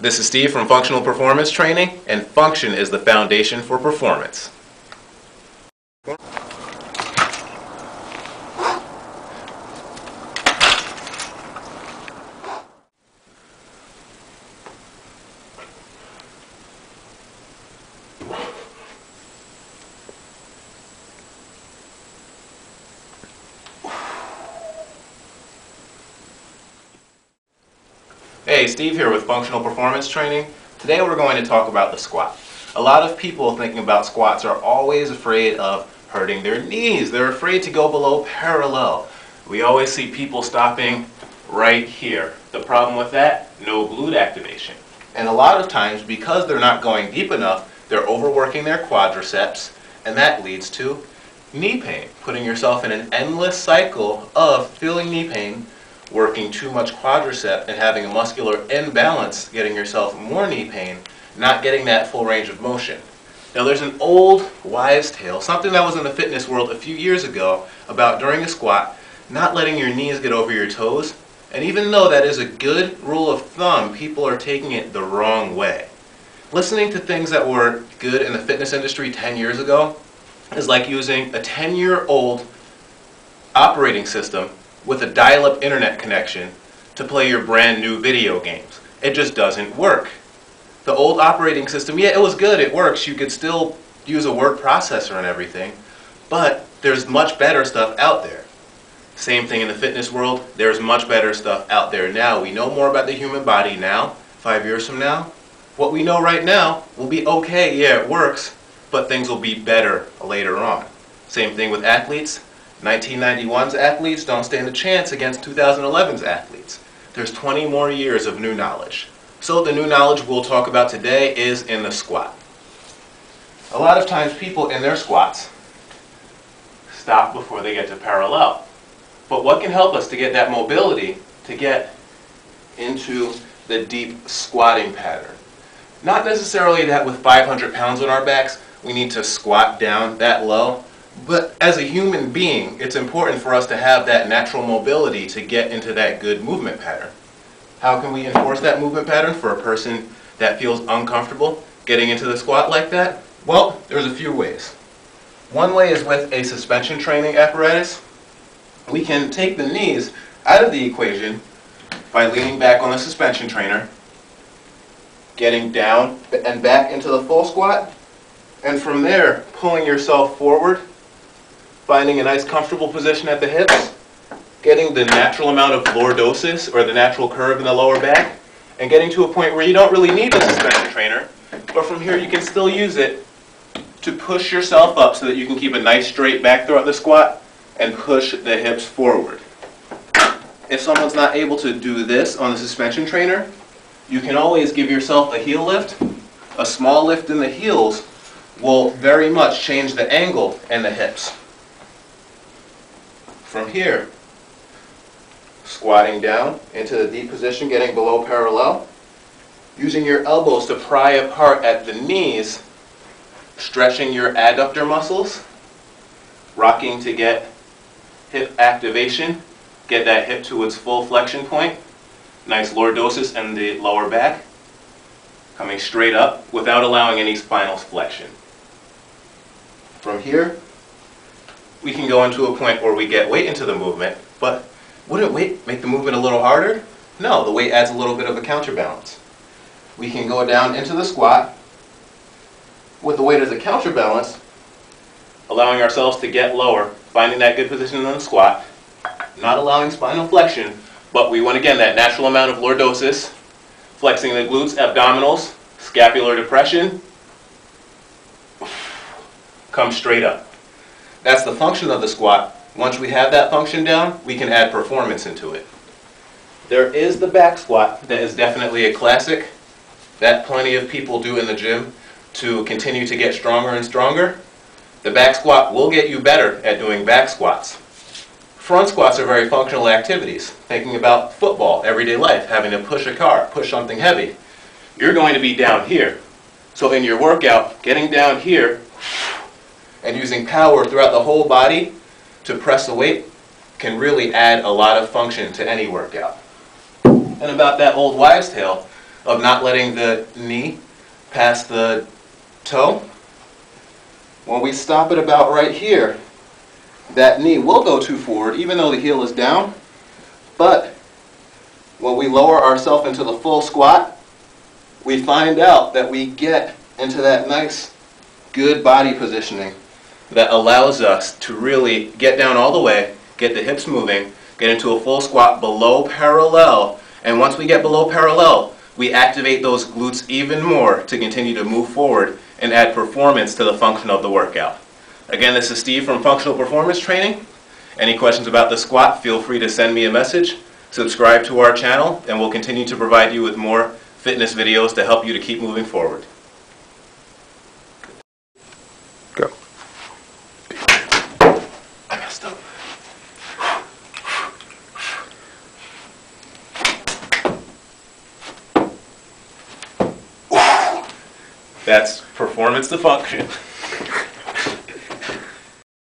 This is Steve from Functional Performance Training, and function is the foundation for performance. Hey, Steve here with Functional Performance Training. Today we're going to talk about the squat. A lot of people thinking about squats are always afraid of hurting their knees. They're afraid to go below parallel. We always see people stopping right here. The problem with that? No glute activation. And a lot of times, because they're not going deep enough, they're overworking their quadriceps, and that leads to knee pain, putting yourself in an endless cycle of feeling knee pain, working too much quadricep and having a muscular imbalance, getting yourself more knee pain, not getting that full range of motion. Now there's an old wives' tale, something that was in the fitness world a few years ago, about during a squat, not letting your knees get over your toes. And even though that is a good rule of thumb, people are taking it the wrong way. Listening to things that were good in the fitness industry 10 years ago is like using a 10-year-old operating system with a dial-up internet connection to play your brand new video games. It just doesn't work. The old operating system, yeah, it was good, it works, you could still use a word processor and everything, but there's much better stuff out there. Same thing in the fitness world, there's much better stuff out there now. We know more about the human body now. 5 years from now, what we know right now will be okay, yeah, it works, but things will be better later on. Same thing with athletes. 1991's athletes don't stand a chance against 2011's athletes. There's 20 more years of new knowledge. So the new knowledge we'll talk about today is in the squat. A lot of times people in their squats stop before they get to parallel. But what can help us to get that mobility to get into the deep squatting pattern? Not necessarily that with 500 pounds on our backs we need to squat down that low. But as a human being, it's important for us to have that natural mobility to get into that good movement pattern. How can we enforce that movement pattern for a person that feels uncomfortable getting into the squat like that? Well, there's a few ways. One way is with a suspension training apparatus. We can take the knees out of the equation by leaning back on the suspension trainer, getting down and back into the full squat, and from there, pulling yourself forward, finding a nice comfortable position at the hips, getting the natural amount of lordosis, or the natural curve in the lower back, and getting to a point where you don't really need the suspension trainer, but from here you can still use it to push yourself up so that you can keep a nice straight back throughout the squat and push the hips forward. If someone's not able to do this on the suspension trainer, you can always give yourself a heel lift. A small lift in the heels will very much change the angle in the hips. From here, squatting down into the deep position, getting below parallel, using your elbows to pry apart at the knees, stretching your adductor muscles, rocking to get hip activation, get that hip to its full flexion point, nice lordosis in the lower back, coming straight up without allowing any spinal flexion. From here, we can go into a point where we get weight into the movement, but wouldn't weight make the movement a little harder? No, the weight adds a little bit of a counterbalance. We can go down into the squat with the weight as a counterbalance, allowing ourselves to get lower, finding that good position in the squat, not allowing spinal flexion, but we want, again, that natural amount of lordosis, flexing the glutes, abdominals, scapular depression, come straight up. That's the function of the squat. Once we have that function down, we can add performance into it. There is the back squat that is definitely a classic that plenty of people do in the gym to continue to get stronger and stronger. The back squat will get you better at doing back squats. Front squats are very functional activities. Thinking about football, everyday life, having to push a car, push something heavy. You're going to be down here. So in your workout, getting down here and using power throughout the whole body to press the weight can really add a lot of function to any workout. And about that old wives' tale, of not letting the knee pass the toe. When we stop it about right here, that knee will go too forward even though the heel is down, but when we lower ourselves into the full squat, we find out that we get into that nice, good body positioning that allows us to really get down all the way, get the hips moving, get into a full squat below parallel, and once we get below parallel, we activate those glutes even more to continue to move forward and add performance to the function of the workout. Again, this is Steve from Functional Performance Training. Any questions about the squat, feel free to send me a message. Subscribe to our channel, and we'll continue to provide you with more fitness videos to help you to keep moving forward. Go. I messed up. That's performance to function.